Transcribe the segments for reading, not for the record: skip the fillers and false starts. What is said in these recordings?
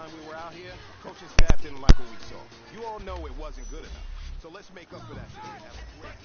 time we were out here, coach and staff didn't like what we saw. You all know it wasn't good enough. So let's make up for that today and have a great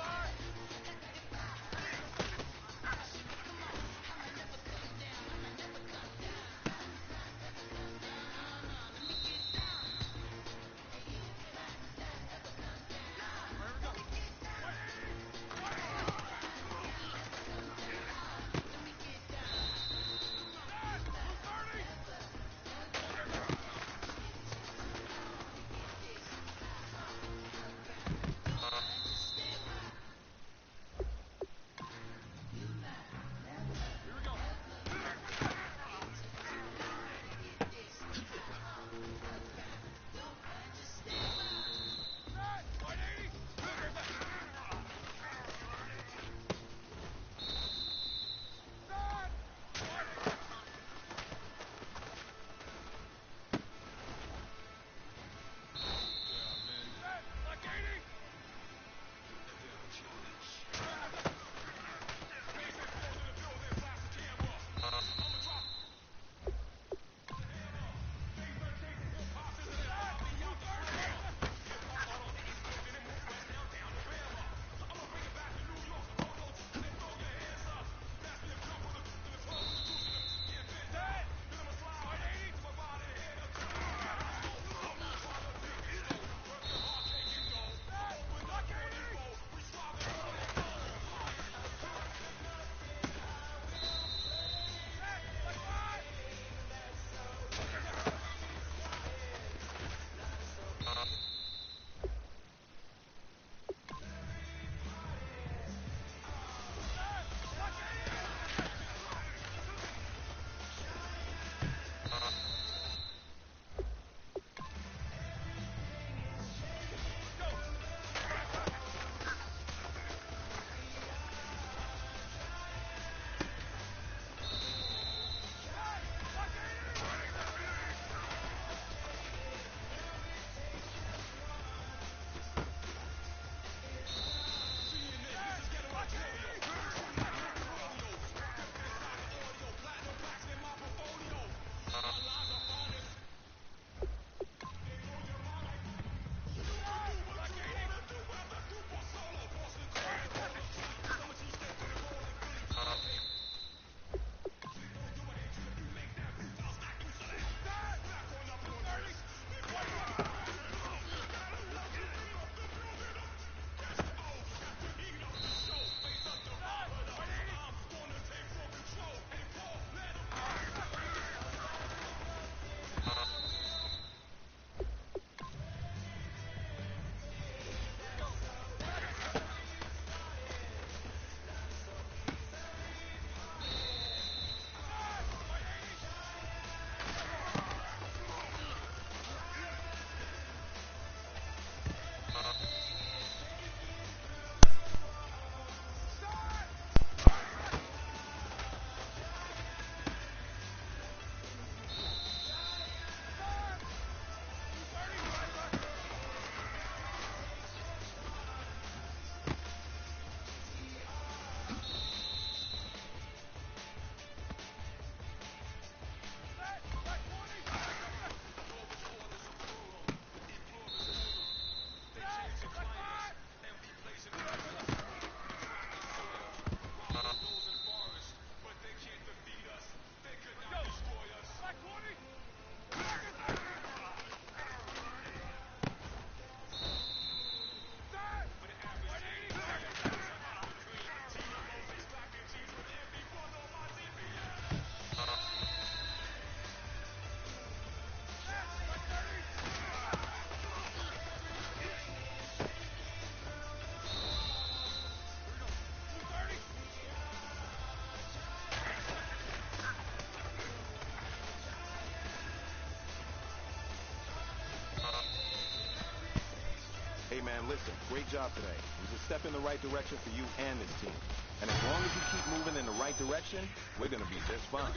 Hey, man, listen, great job today. It was a step in the right direction for you and this team. And as long as you keep moving in the right direction, we're going to be just fine.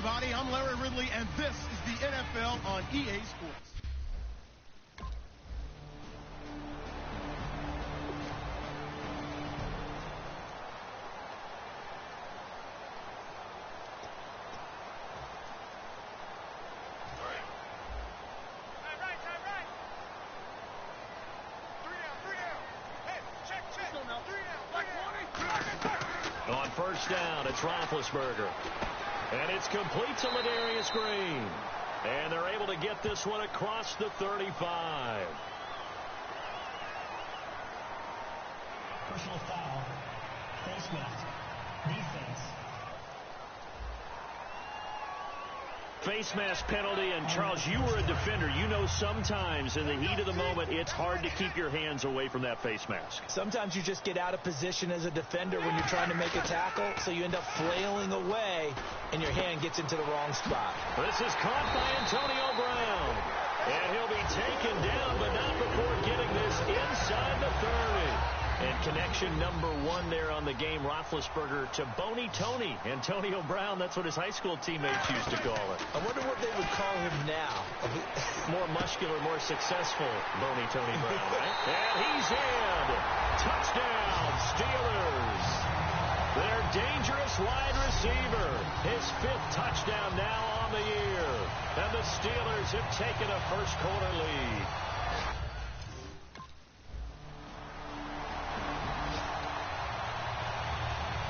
everybody. I'm Larry Ridley, and this is the NFL on EA Sports. On first down, it's Roethlisberger. And it's complete to Ladarius Green. And they're able to get this one across the 35. Personal foul. Face mask. Defense. Face mask penalty, and Charles, you were a defender. You know sometimes in the heat of the moment, it's hard to keep your hands away from that face mask. Sometimes you just get out of position as a defender when you're trying to make a tackle, so you end up flailing away, and your hand gets into the wrong spot. This is caught by Antonio Brown. And he'll be taken down, but not before getting this inside the 30. And connection number 1 there on the game, Roethlisberger to Boney Tony. Antonio Brown, that's what his high school teammates used to call it. I wonder what they would call him now. More muscular, more successful Boney Tony Brown, right? And he's in. Touchdown, Steelers. Their dangerous wide receiver. His 5th touchdown now on the year. And the Steelers have taken a first-quarter lead.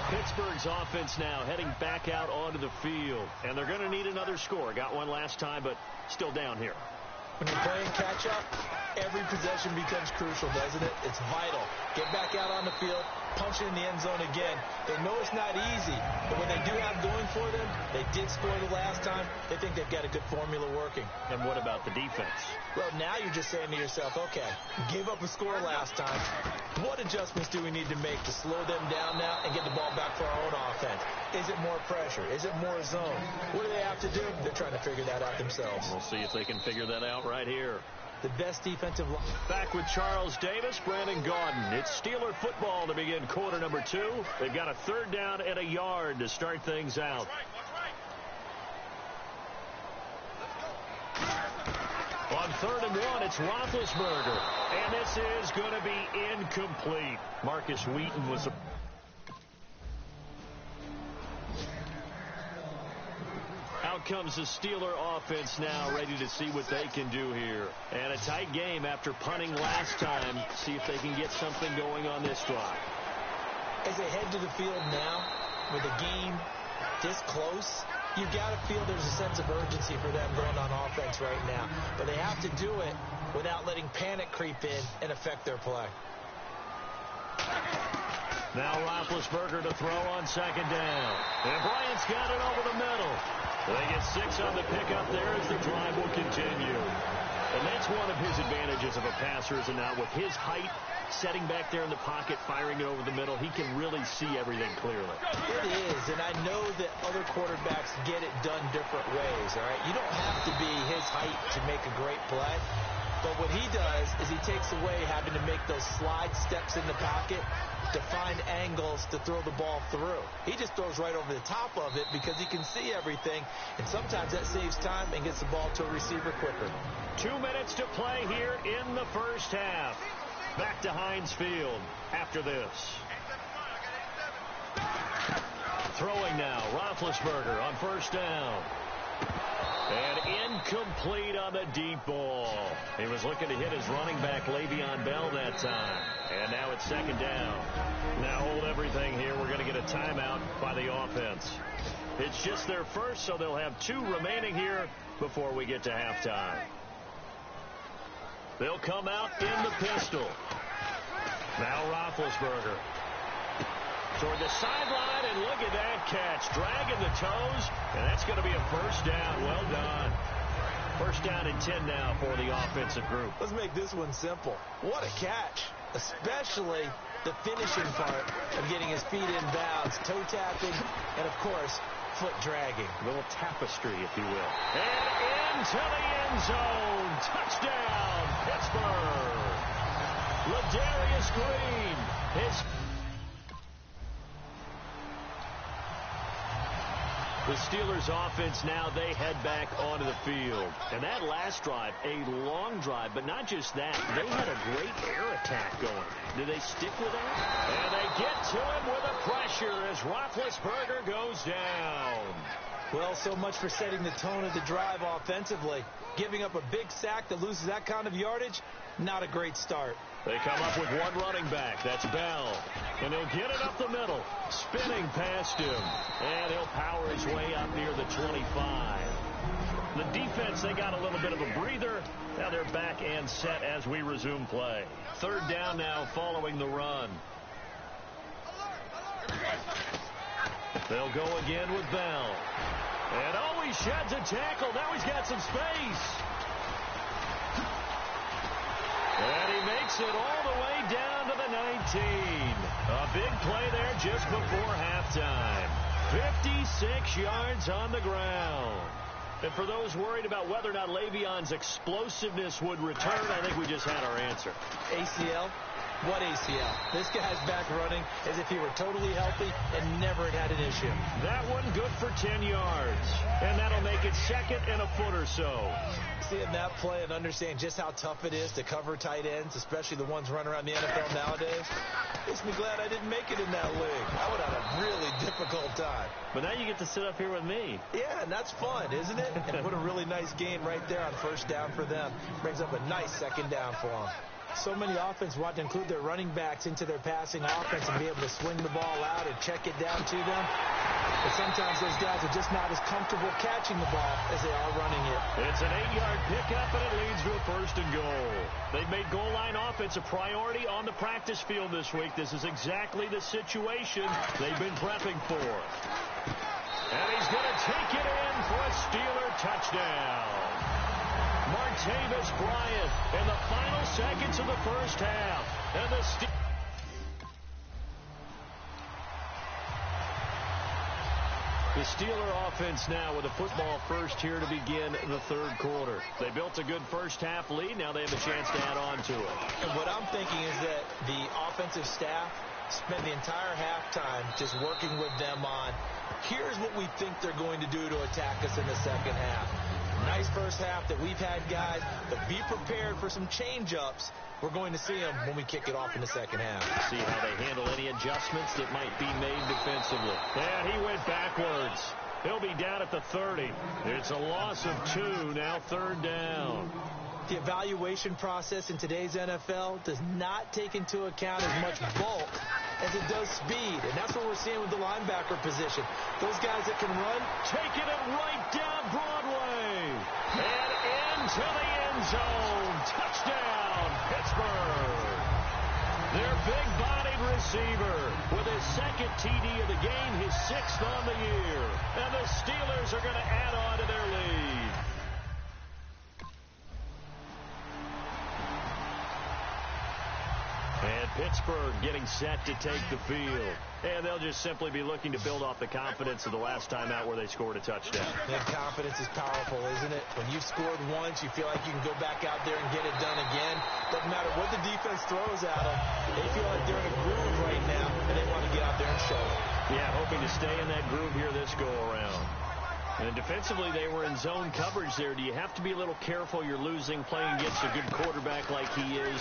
Pittsburgh's offense now heading back out onto the field. And they're going to need another score. Got one last time, but still down here. When you're playing catch-up, every possession becomes crucial, doesn't it? It's vital. Get back out on the field, punch it in the end zone again. They know it's not easy, but when they do have going for them, they did score the last time. They think they've got a good formula working. And what about the defense? Well, now you're just saying to yourself, okay, gave up a score last time. What adjustments do we need to make to slow them down now and get the ball back for our own offense? Is it more pressure? Is it more zone? What do they have to do? They're trying to figure that out themselves. We'll see if they can figure that out right here. The best defensive line. Back with Charles Davis, Brandon Gaudin. It's Steeler football to begin quarter number 2. They've got a 3rd down and a yard to start things out. On 3rd and 1, it's Roethlisberger. And this is going to be incomplete. Marcus Wheaton was... Out comes the Steeler offense now, ready to see what they can do here. And a tight game after punting last time. See if they can get something going on this drive. As they head to the field now, with the game this close, you've got to feel there's a sense of urgency for them going on offense right now. But they have to do it without letting panic creep in and affect their play. Now Roethlisberger to throw on 2nd down. And Bryant's got it over the middle. They get 6 on the pickup there as the drive will continue. And that's one of his advantages of a passer, is now with his height, setting back there in the pocket, firing it over the middle, he can really see everything clearly. It is, and I know that other quarterbacks get it done different ways, all right? You don't have to be his height to make a great play. But what he does is he takes away having to make those slide steps in the pocket to find angles to throw the ball through. He just throws right over the top of it because he can see everything, and sometimes that saves time and gets the ball to a receiver quicker. 2 minutes to play here in the first half. Back to Heinz Field after this. Throwing now, Roethlisberger on 1st down. And incomplete on the deep ball. He was looking to hit his running back, Le'Veon Bell, that time. And now it's 2nd down. Now hold everything here. We're going to get a timeout by the offense. It's just their first, so they'll have 2 remaining here before we get to halftime. They'll come out in the pistol. Now Roethlisberger. Toward the sideline, and look at that catch. Dragging the toes, and that's going to be a 1st down. Well done. 1st down and 10 now for the offensive group. Let's make this one simple. What a catch, especially the finishing part of getting his feet in bounds, toe tapping, and, of course, foot dragging. A little tapestry, if you will. And into the end zone. Touchdown, Pittsburgh. Ladarius Green. The Steelers offense now, they head back onto the field. And that last drive, a long drive, but not just that. They had a great air attack going. Do they stick with that? And they get to him with a pressure as Roethlisberger goes down. Well, so much for setting the tone of the drive offensively. Giving up a big sack that loses that kind of yardage, not a great start. They come up with one running back. That's Bell. And he'll get it up the middle. Spinning past him. And he'll power his way up near the 25. The defense, they got a little bit of a breather. Now they're back and set as we resume play. Third down now following the run. They'll go again with Bell. And oh, he sheds a tackle. Now he's got some space. And he makes it all the way down to the 19. A big play there just before halftime. 56 yards on the ground. And for those worried about whether or not Le'Veon's explosiveness would return, I think we just had our answer. ACL? What ACL? This guy's back running as if he were totally healthy and never had an issue. That one good for 10 yards. And that'll make it second and a foot or so. Seeing that play and understand just how tough it is to cover tight ends, especially the ones running around the NFL nowadays, makes me glad I didn't make it in that league. I would have had a really difficult time. But now you get to sit up here with me. Yeah, and that's fun, isn't it? And put a really nice game right there on first down for them. Brings up a nice second down for them. So many offense want to include their running backs into their passing offense and be able to swing the ball out or check it down to them. But sometimes those guys are just not as comfortable catching the ball as they are running it. It's an 8-yard pickup, and it leads to a first and goal. They've made goal line offense a priority on the practice field this week. This is exactly the situation they've been prepping for. And he's going to take it in for a Steeler touchdown. Martavis Bryant in the final seconds of the first half. And the Steeler offense now with a football first here to begin the third quarter. They built a good first half lead. Now they have a chance to add on to it. And what I'm thinking is that the offensive staff spent the entire halftime just working with them on, here's what we think they're going to do to attack us in the second half. Nice first half that we've had, guys, but be prepared for some change-ups. We're going to see them when we kick it off in the second half. See how they handle any adjustments that might be made defensively. And he went backwards. He'll be down at the 30. It's a loss of 2, now third down. The evaluation process in today's NFL does not take into account as much bulk as it does speed, and that's what we're seeing with the linebacker position. Those guys that can run, taking it right down Broadway, and into the end zone. Touchdown, Pittsburgh. Their big-bodied receiver with his second TD of the game, his 6th on the year, and the Steelers are going to add on to their lead. And Pittsburgh getting set to take the field. And they'll just simply be looking to build off the confidence of the last time out where they scored a touchdown. And confidence is powerful, isn't it? When you've scored once, you feel like you can go back out there and get it done again. Doesn't matter what the defense throws at them. They feel like they're in a groove right now, and they want to get out there and show it. Yeah, hoping to stay in that groove here this go-around. And defensively, they were in zone coverage there. Do you have to be a little careful? You're losing, playing against a good quarterback like he is,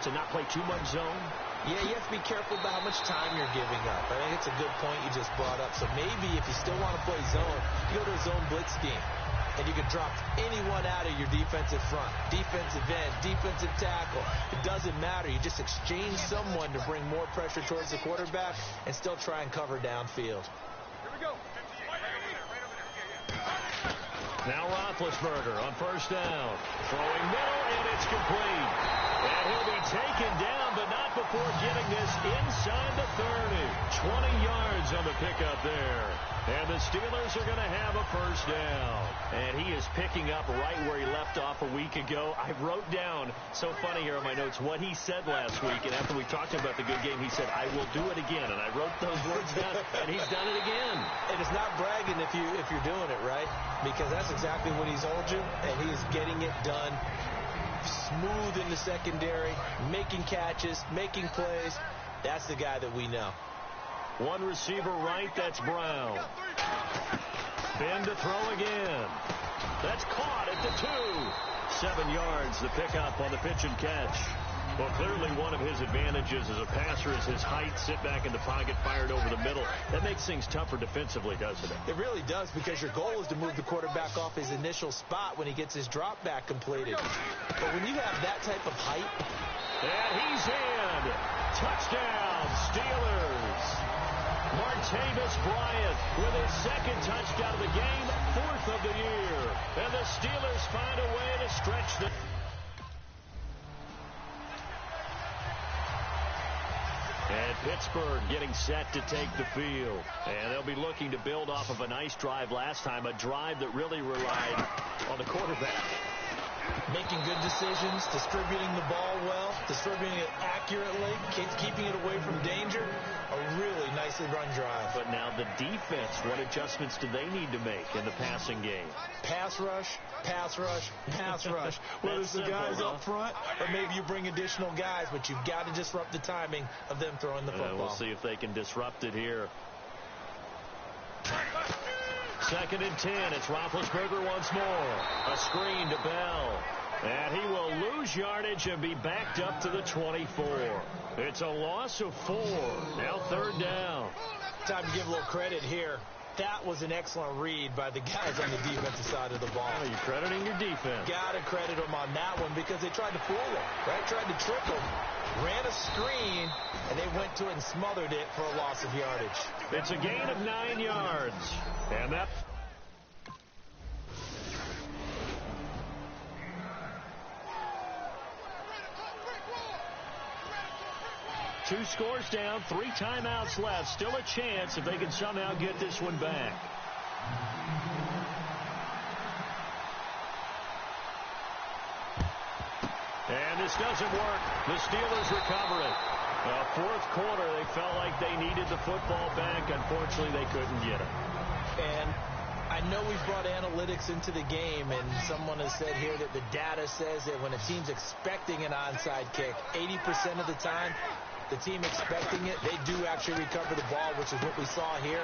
to not play too much zone? Yeah, you have to be careful about how much time you're giving up. I think it's a good point you just brought up. So maybe if you still want to play zone, you go to a zone blitz scheme. And you can drop anyone out of your defensive front, defensive end, defensive tackle. It doesn't matter. You just exchange someone to bring more pressure towards the quarterback and still try and cover downfield. Here we go. Now Roethlisberger on first down. Throwing middle, and it's complete. And he'll be taken down, but not before getting this inside the 30. 20 yards on the pickup there. And the Steelers are going to have a first down. And he is picking up right where he left off a week ago. I wrote down, so funny here on my notes, what he said last week. And after we talked about the good game, he said, I will do it again. And I wrote those words down, and he's done it again. And it's not bragging if you're doing it, right? Because that's exactly what he's told you, and he's getting it done. Smooth in the secondary, making catches, making plays. That's the guy that we know. One receiver right, that's Brown. to throw again. That's caught at the 2. 7 yards, the pickup on the pitch and catch. Well, clearly one of his advantages as a passer is his height, sit back in the pocket, fired over the middle. That makes things tougher defensively, doesn't it? It really does, because your goal is to move the quarterback off his initial spot when he gets his drop back completed. But when you have that type of height... And he's in. Touchdown, Steelers. Martavis Bryant with his second touchdown of the game, 4th of the year. And the Steelers find a way to stretch the... And Pittsburgh getting set to take the field. And they'll be looking to build off of a nice drive last time, a drive that really relied on the quarterback. Making good decisions, distributing the ball well, distributing it accurately, keeping it away from danger. A really nicely run drive. But now the defense, what adjustments do they need to make in the passing game? Pass rush, pass rush, pass rush. Whether it's the guys up front or maybe you bring additional guys, but you've got to disrupt the timing of them throwing the football. We'll see if they can disrupt it here. 2nd and 10. It's Roethlisberger once more. A screen to Bell. And he will lose yardage and be backed up to the 24. It's a loss of 4. Now 3rd down. Time to give a little credit here. That was an excellent read by the guys on the defensive side of the ball. Oh, you're crediting your defense. Got to credit them on that one because they tried to fool him, right? Tried to trick him. Ran a screen, and they went to it and smothered it for a loss of yardage. It's a gain of 9 yards. And that... Two scores down, 3 timeouts left. Still a chance if they can somehow get this one back. And this doesn't work. The Steelers recover it. 4th quarter, they felt like they needed the football back. Unfortunately, they couldn't get it. And I know we've brought analytics into the game, and someone has said here that the data says that when a team's expecting an onside kick, 80% of the time, the team expecting it, they do actually recover the ball, which is what we saw here.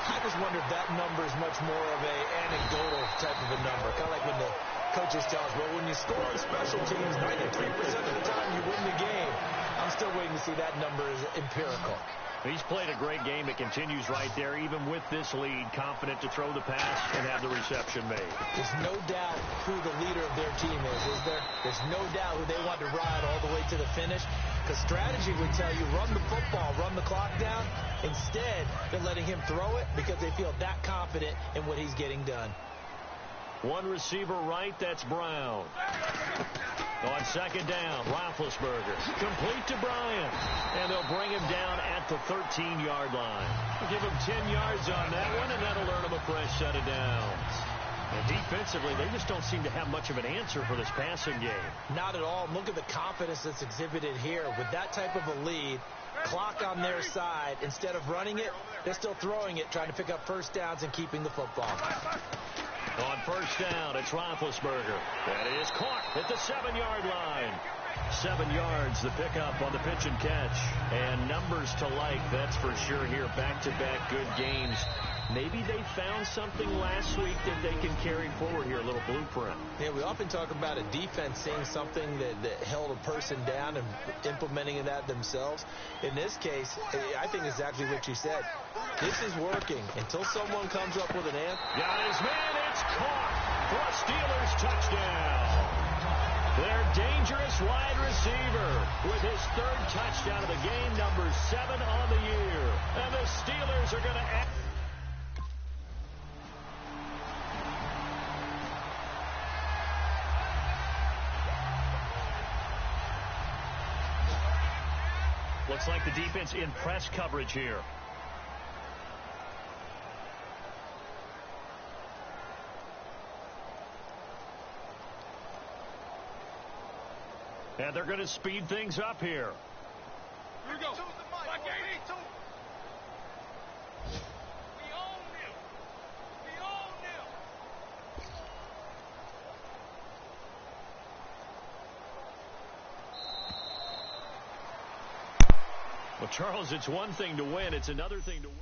I just wonder if that number is much more of a anecdotal type of a number. Kind of like when the coaches tell us, well, when you score on special teams, 93% of the time you win the game. I'm still waiting to see that number is empirical. He's played a great game. It continues right there, even with this lead, confident to throw the pass and have the reception made. There's no doubt who the leader of their team is there? There's no doubt who they want to ride all the way to the finish. Because strategy would tell you, run the football, run the clock down. Instead, they're letting him throw it because they feel that confident in what he's getting done. One receiver right, that's Brown. On 2nd down, Roethlisberger. Complete to Bryant. And they'll bring him down at the 13-yard line. We'll give him 10 yards on that one, and that'll earn him a fresh set of downs. And defensively, they just don't seem to have much of an answer for this passing game. Not at all. Look at the confidence that's exhibited here. With that type of a lead, clock on their side, instead of running it, they're still throwing it, trying to pick up first downs and keeping the football. On 1st down, it's Roethlisberger. That is caught at the 7-yard line. 7 yards, the pickup on the pitch and catch. And numbers to like, that's for sure here. Back-to-back good games. Maybe they found something last week that they can carry forward here, a little blueprint. Yeah, we often talk about a defense seeing something that held a person down and implementing that themselves. In this case, I think it's exactly what you said. This is working until someone comes up with an answer. Got his man, it's caught for a Steelers touchdown. Their dangerous wide receiver with his 3rd touchdown of the game, number 7 on the year. And the Steelers are going to add. Looks like the defense in press coverage here. And they're going to speed things up here. Here we go. Black 82. We own them. We own them. Well, Charles, it's one thing to win. It's another thing to win.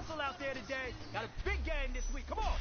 hustle out there today. Got a big game this week. Come on.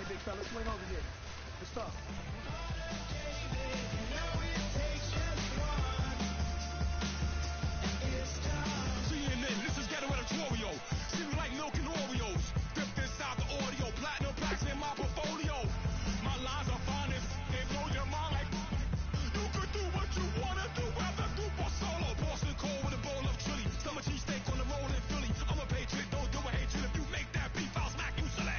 Big fella, swing over here. Let's talk. CNN, this is Ghetto Editorial. See me like milk and Oreos. Dipped inside the audio. Platinum plaques in my portfolio. My lines are finest. They blow your mind like you could do what you want to do. Rather do for solo. Boston cold with a bowl of chili. Summer cheesesteak on the roll in Philly. I'm a patriot, don't do a hatred. If you make that beef, I'll smack you silly.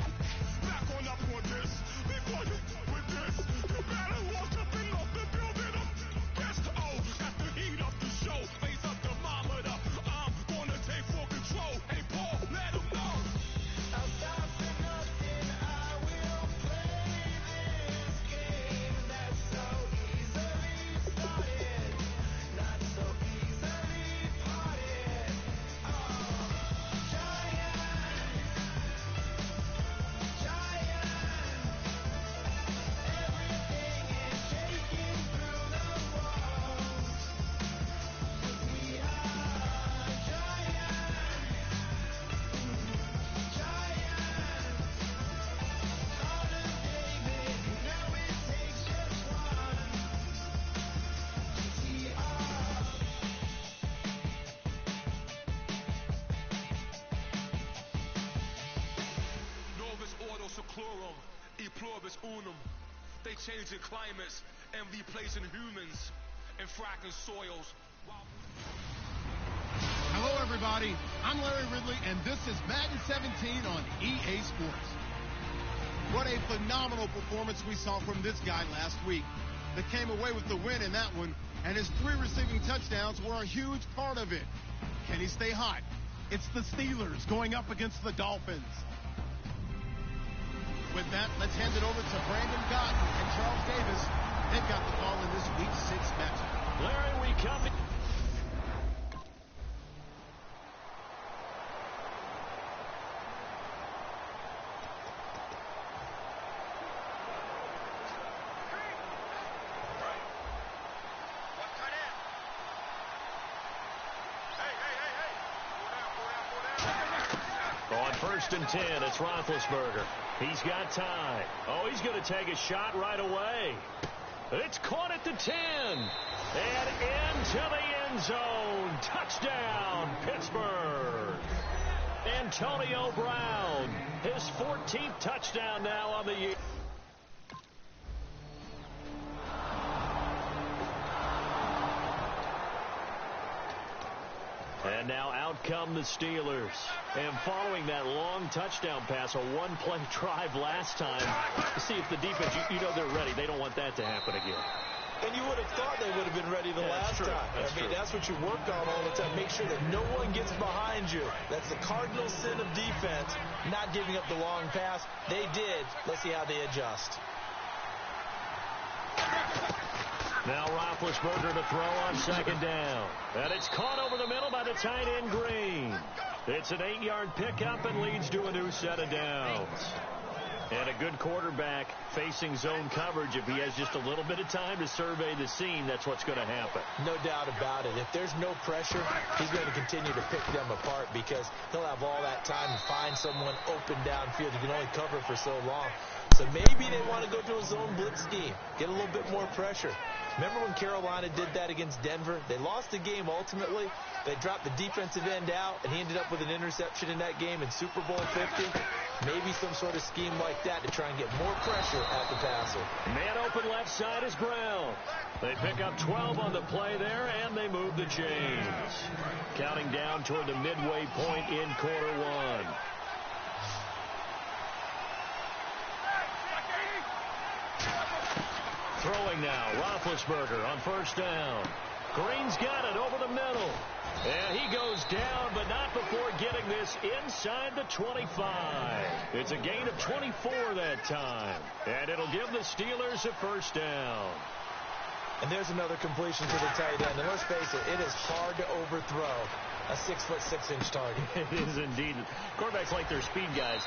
Back on up on this. Before you with this, you better walk up and off the building up. Best got the heat up the show. Face up the thermometer. I'm gonna take full control. Hey Paul, let him know. I'll stop for nothing. I will play this game that's so easily started, not so easily parted. Giant, everything is shaking through the walls. 'Cause we are giant. Heart of David, you know it takes just one. GTR. Novus ordo seclorum, e pluribus unum. They changing climates and replacing humans and fracking soils. Hello, everybody. I'm Larry Ridley, and this is Madden 17 on EA Sports. What a phenomenal performance we saw from this guy last week. That came away with the win in that one, and his 3 receiving touchdowns were a huge part of it. Can he stay hot? It's the Steelers going up against the Dolphins. With that, let's hand it over to Brandon Cotton and Charles Davis. They've got the call in this Week 6 matchup. Larry, we come to... On 1st and 10, it's Roethlisberger. He's got time. Oh, he's going to take a shot right away. It's caught at the 10. And into the end zone. Touchdown, Pittsburgh. Antonio Brown, his 14th touchdown now on the year. And now out come the Steelers. And following that long touchdown pass, a one-play drive last time, to see if the defense, you know they're ready. They don't want that to happen again. And you would have thought they would have been ready the last time. That's what you work on all the time. Make sure that no one gets behind you. That's the cardinal sin of defense, not giving up the long pass. They did. Let's see how they adjust. Now Roethlisberger to throw on second down. And it's caught over the middle by the tight end Green. It's an 8-yard pickup and leads to a new set of downs. And a good quarterback facing zone coverage, if he has just a little bit of time to survey the scene, that's what's going to happen. No doubt about it. If there's no pressure, he's going to continue to pick them apart because he'll have all that time to find someone open downfield. He can only cover for so long. So maybe they want to go to a zone blitz scheme, get a little bit more pressure. Remember when Carolina did that against Denver? They lost the game ultimately. They dropped the defensive end out, and he ended up with an interception in that game in Super Bowl 50. Maybe some sort of scheme like that to try and get more pressure at the passer. Man open left side is Brown. They pick up 12 on the play there, and they move the chains. Counting down toward the midway point in quarter one. Throwing now, Roethlisberger on first down. Green's got it over the middle. And he goes down, but not before getting this inside the 25. It's a gain of 24 that time. And it'll give the Steelers a first down. And there's another completion to the tight end. And let's face it, it is hard to overthrow a 6'6" target. It is indeed. Quarterbacks like their speed guys.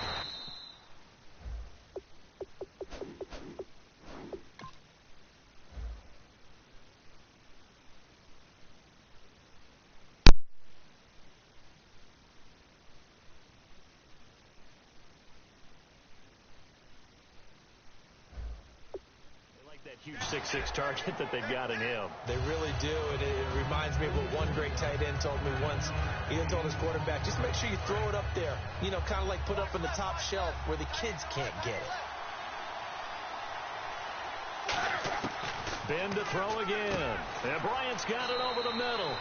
Huge 6'6" target that they've got in him. They really do, and it reminds me of what one great tight end told me once. He told his quarterback, just make sure you throw it up there, you know, kind of like put up in the top shelf where the kids can't get it. Ben to throw again. And Bryant's got it over the middle.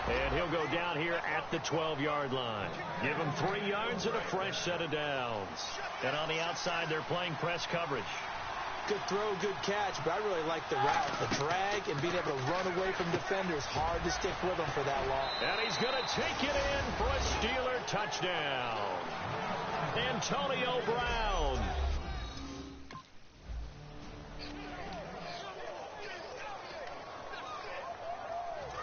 And he'll go down here at the 12-yard line. Give him 3 yards and a fresh set of downs. And on the outside, they're playing press coverage. Good throw, good catch, but I really like the route. The drag and being able to run away from defenders. Hard to stick with him for that long. And he's going to take it in for a Steeler touchdown. Antonio Brown.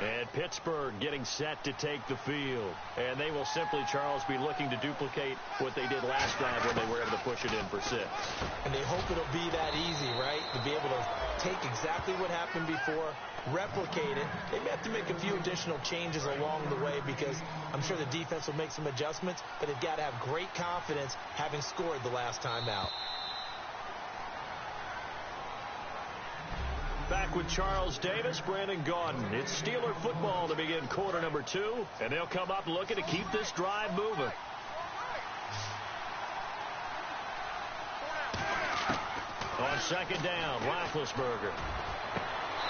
And Pittsburgh getting set to take the field. And they will simply, Charles, be looking to duplicate what they did last drive when they were able to push it in for 6. And they hope it'll be that easy, right? To be able to take exactly what happened before, replicate it. They may have to make a few additional changes along the way because I'm sure the defense will make some adjustments, but they've got to have great confidence having scored the last time out. Back with Charles Davis, Brandon Gaudin. It's Steeler football to begin quarter number 2, and they'll come up looking to keep this drive moving. On second down, Roethlisberger.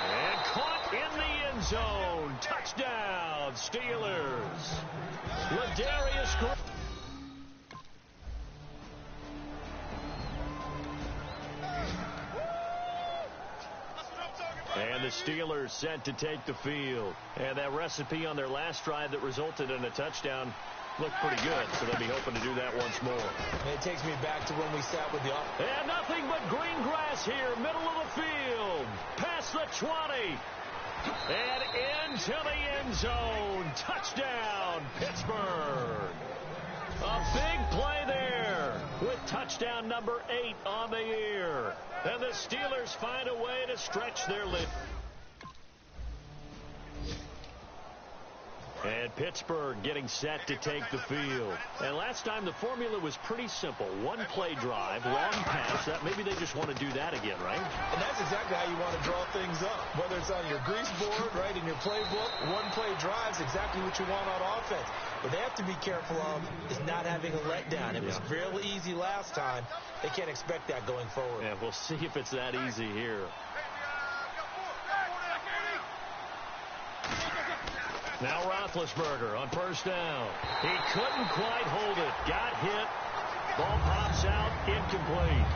And caught in the end zone. Touchdown, Steelers. Ladarius Green. And the Steelers set to take the field. And that recipe on their last drive that resulted in a touchdown looked pretty good, so they'll be hoping to do that once more. And it takes me back to when we sat with the offense. And nothing but green grass here, middle of the field. Past the 20. And into the end zone. Touchdown, Pittsburgh. A big play there with touchdown number 8 on the year. And the Steelers find a way to stretch their lead. And Pittsburgh getting set to take the field. And last time the formula was pretty simple. One play drive, long pass. Maybe they just want to do that again, right? And that's exactly how you want to draw things up. Whether it's on your grease board, right, in your playbook, one play drive is exactly what you want on offense. What they have to be careful of is not having a letdown. It was real easy last time. They can't expect that going forward. Yeah, we'll see if it's that easy here. Now Roethlisberger on first down. He couldn't quite hold it. Got hit. Ball pops out. Incomplete.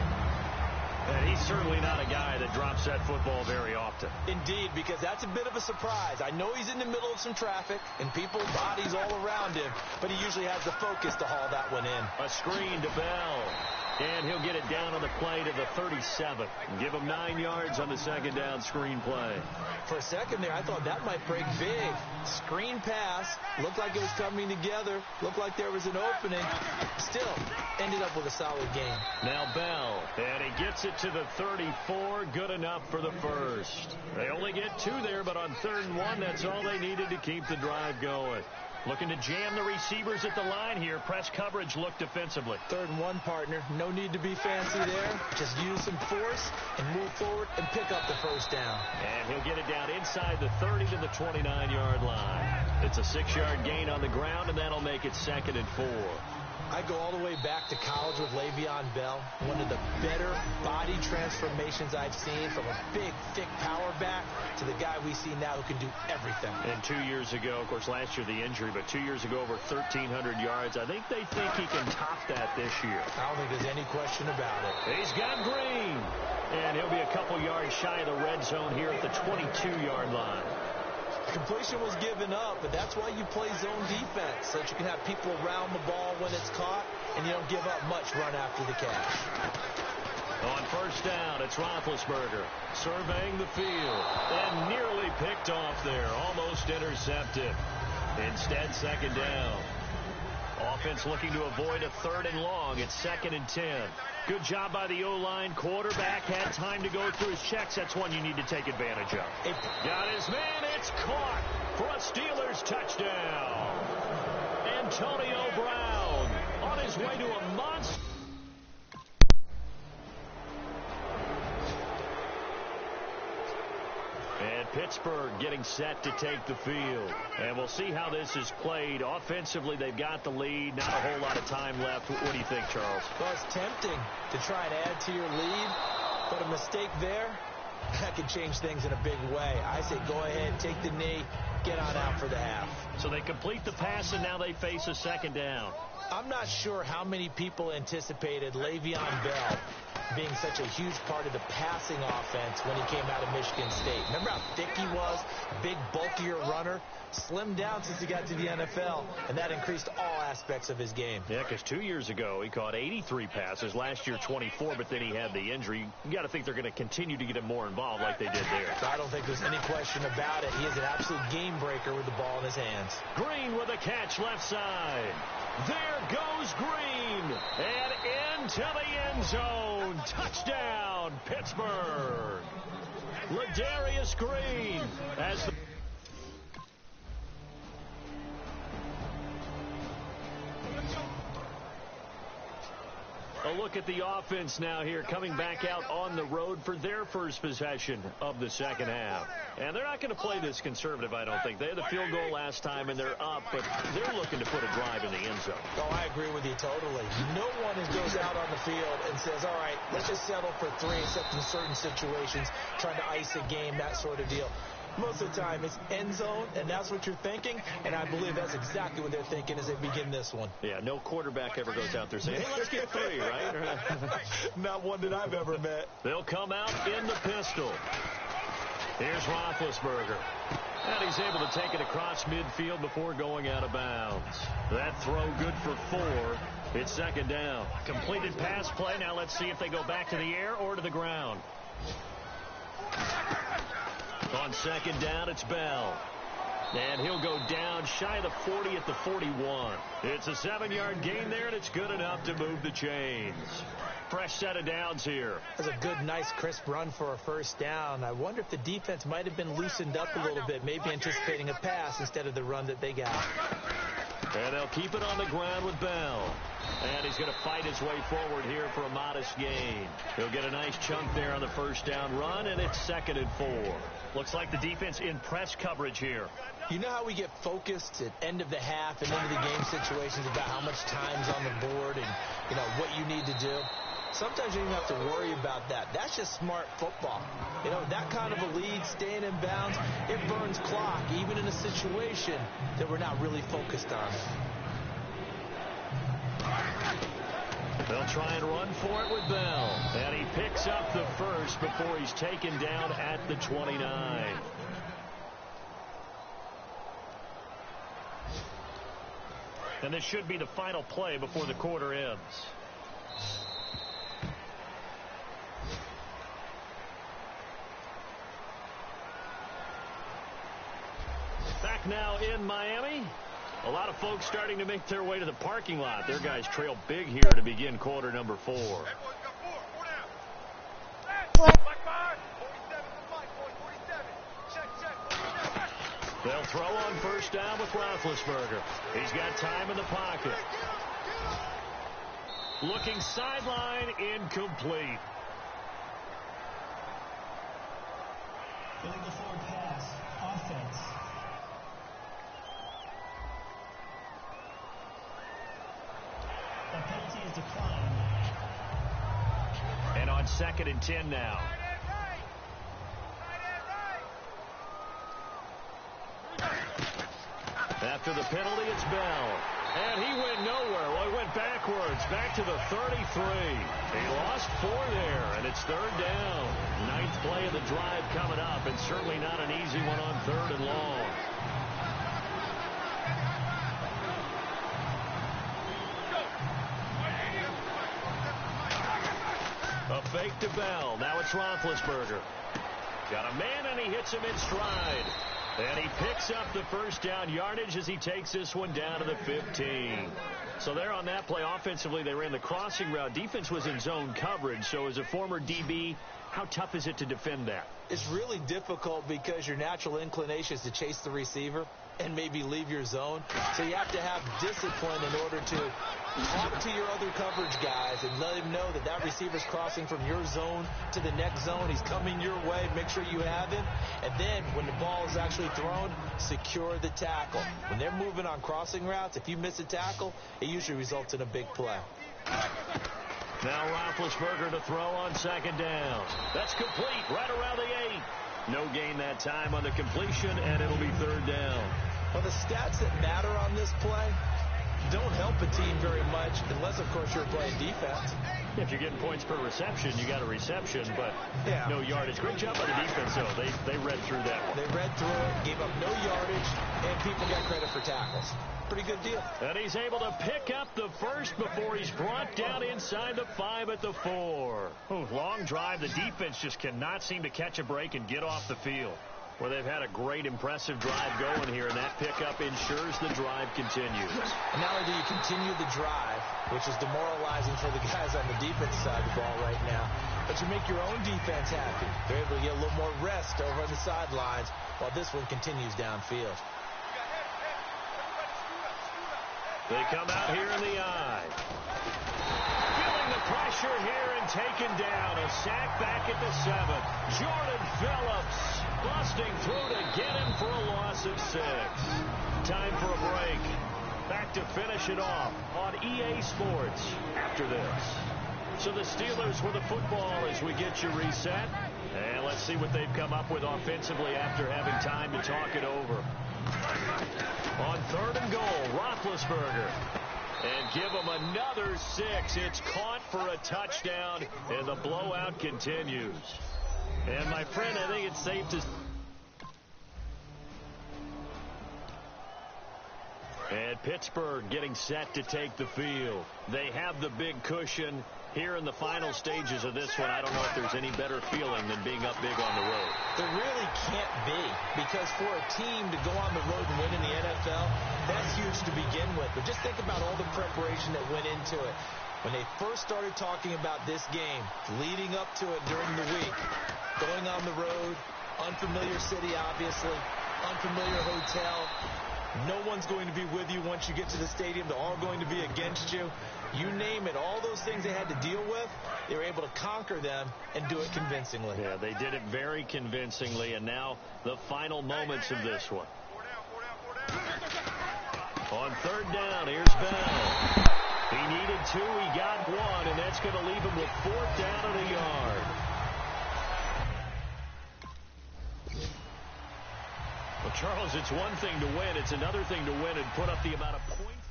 And he's certainly not a guy that drops that football very often. Indeed, because that's a bit of a surprise. I know he's in the middle of some traffic and people's bodies all around him, but he usually has the focus to haul that one in. A screen to Bell. And he'll get it down on the play to the 37. Give him 9 yards on the second down screen play. For a second there, I thought that might break big. Screen pass. Looked like it was coming together. Looked like there was an opening. Still, ended up with a solid game. Now Bell. And he gets it to the 34. Good enough for the first. They only get 2 there, but on 3rd and 1, that's all they needed to keep the drive going. Looking to jam the receivers at the line here. Press coverage look defensively. 3rd and 1, partner. No need to be fancy there. Just use some force and move forward and pick up the first down. And he'll get it down inside the 30 to the 29-yard line. It's a 6-yard gain on the ground, and that'll make it 2nd and 4. I go all the way back to college with Le'Veon Bell. One of the better body transformations I've seen, from a big, thick power back to the guy we see now who can do everything. And 2 years ago, of course, last year the injury, but 2 years ago over 1,300 yards. I think they think he can top that this year. I don't think there's any question about it. He's got Green. And he'll be a couple yards shy of the red zone here at the 22-yard line. Completion was given up, but that's why you play zone defense, so that you can have people around the ball when it's caught, and you don't give up much run after the catch. On first down, it's Roethlisberger surveying the field and nearly picked off there, almost intercepted. Instead, 2nd down. Offense looking to avoid a 3rd and long. It's 2nd and 10. Good job by the O-line. Quarterback had time to go through his checks. That's one you need to take advantage of. Got his man. It's caught for a Steelers touchdown. Antonio Brown on his way to a monster. And Pittsburgh getting set to take the field. And we'll see how this is played. Offensively, they've got the lead. Not a whole lot of time left. What do you think, Charles? Well, it's tempting to try and add to your lead, but a mistake there, that could change things in a big way. I say go ahead, take the knee, get on out for the half. So they complete the pass, and now they face a 2nd down. I'm not sure how many people anticipated Le'Veon Bell being such a huge part of the passing offense when he came out of Michigan State. Remember how thick he was? Big, bulkier runner. Slimmed down since he got to the NFL, and that increased all aspects of his game. Yeah, because 2 years ago, he caught 83 passes. Last year, 24, but then he had the injury. You got to think they're going to continue to get him more involved like they did there. So I don't think there's any question about it. He is an absolute game breaker with the ball in his hands. Green with a catch left side. There goes Green. And into the end zone. Touchdown, Pittsburgh. Ladarius Green as the... A look at the offense now here, coming back out on the road for their first possession of the 2nd half. And they're not going to play this conservative, I don't think. They had the field goal last time, and they're up, but they're looking to put a drive in the end zone. Oh, I agree with you totally. No one goes out on the field and says, all right, let's just settle for 3, except in certain situations, trying to ice a game, that sort of deal. Most of the time, it's end zone, and that's what you're thinking, and I believe that's exactly what they're thinking as they begin this one. Yeah, no quarterback ever goes out there saying, hey, let's get 3, right? Not one that I've ever met. They'll come out in the pistol. Here's Roethlisberger. And he's able to take it across midfield before going out of bounds. That throw good for 4. It's 2nd down. Completed pass play. Now let's see if they go back to the air or to the ground. On 2nd down, it's Bell. And he'll go down shy of the 40 at the 41. It's a 7-yard gain there, and it's good enough to move the chains. fresh set of downs here. That's a good, nice, crisp run for a first down. I wonder if the defense might have been loosened up a little bit, maybe anticipating a pass instead of the run that they got. And they'll keep it on the ground with Bell. And he's going to fight his way forward here for a modest gain. He'll get a nice chunk there on the first down run, and it's 2nd and 4. Looks like the defense in press coverage here. You know how we get focused at end of the half and end of the game situations about how much time's on the board and, you know, what you need to do? Sometimes you don't even have to worry about that. That's just smart football. You know, that kind of a lead, staying in bounds, it burns clock, even in a situation that we're not really focused on. They'll try and run for it with Bell. And he picks up the first before he's taken down at the 29. And this should be the final play before the quarter ends. Back now in Miami. A lot of folks starting to make their way to the parking lot. Their guys trail big here to begin quarter number 4. They'll throw on first down with Roethlisberger. He's got time in the pocket. Looking sideline, incomplete. Going the forward pass. Offense. That penalty is declined. And on 2nd and 10 now. After the penalty, it's Bell. And he went nowhere. Well, he went backwards, back to the 33. He lost 4 there, and it's 3rd down. 9th play of the drive coming up, and certainly not an easy one on 3rd and long. A fake to Bell. Now it's Roethlisberger. Got a man, and he hits him in stride. And he picks up the first down yardage as he takes this one down to the 15. So there on that play, offensively, they ran the crossing route. Defense was in zone coverage. So as a former DB, how tough is it to defend that? It's really difficult because your natural inclination is to chase the receiver and maybe leave your zone. So you have to have discipline in order to talk to your other coverage guys and let him know that that receiver's crossing from your zone to the next zone. He's coming your way. Make sure you have him. And then when the ball is actually thrown, secure the tackle. When they're moving on crossing routes, if you miss a tackle, it usually results in a big play. Now Roethlisberger to throw on 2nd down. That's complete right around the 8. No gain that time on the completion, and it'll be 3rd down. Well, the stats that matter on this play don't help a team very much unless, of course, you're playing defense. If you're getting points per reception, you got a reception, but no yardage. Great job by the defense, though. They read through that one. They read through it, gave up no yardage, and people got credit for tackles. Pretty good deal. And he's able to pick up the first before he's brought down inside the 5 at the 4. Ooh, long drive. The defense just cannot seem to catch a break and get off the field. Well, they've had a great, impressive drive going here, and that pickup ensures the drive continues. And not only do you continue the drive, which is demoralizing for the guys on the defense side of the ball right now, but you make your own defense happy. They're able to get a little more rest over on the sidelines while this one continues downfield. They come out here in the eye. Feeling the pressure here and taken down. A sack back at the 7. Jordan Phillips busting through to get him for a loss of 6. Time for a break. Back to finish it off on EA Sports after this. So the Steelers with the football as we get you reset. And let's see what they've come up with offensively after having time to talk it over. On 3rd and goal, Roethlisberger. And give him another 6. It's caught for a touchdown, and the blowout continues. And, my friend, I think it's safe to... And Pittsburgh getting set to take the field. They have the big cushion. Here in the final stages of this one, I don't know if there's any better feeling than being up big on the road. There really can't be, because for a team to go on the road and win in the NFL, that's huge to begin with. But just think about all the preparation that went into it. When they first started talking about this game, leading up to it during the week, going on the road, unfamiliar city, obviously, unfamiliar hotel, no one's going to be with you once you get to the stadium. They're all going to be against you. You name it, all those things they had to deal with, they were able to conquer them and do it convincingly. Yeah, they did it very convincingly, and now the final moments of this one. On third down, here's Bell. He needed 2, he got 1, and that's going to leave him with 4th down and a yard. Well, Charles, it's one thing to win. It's another thing to win and put up the amount of points.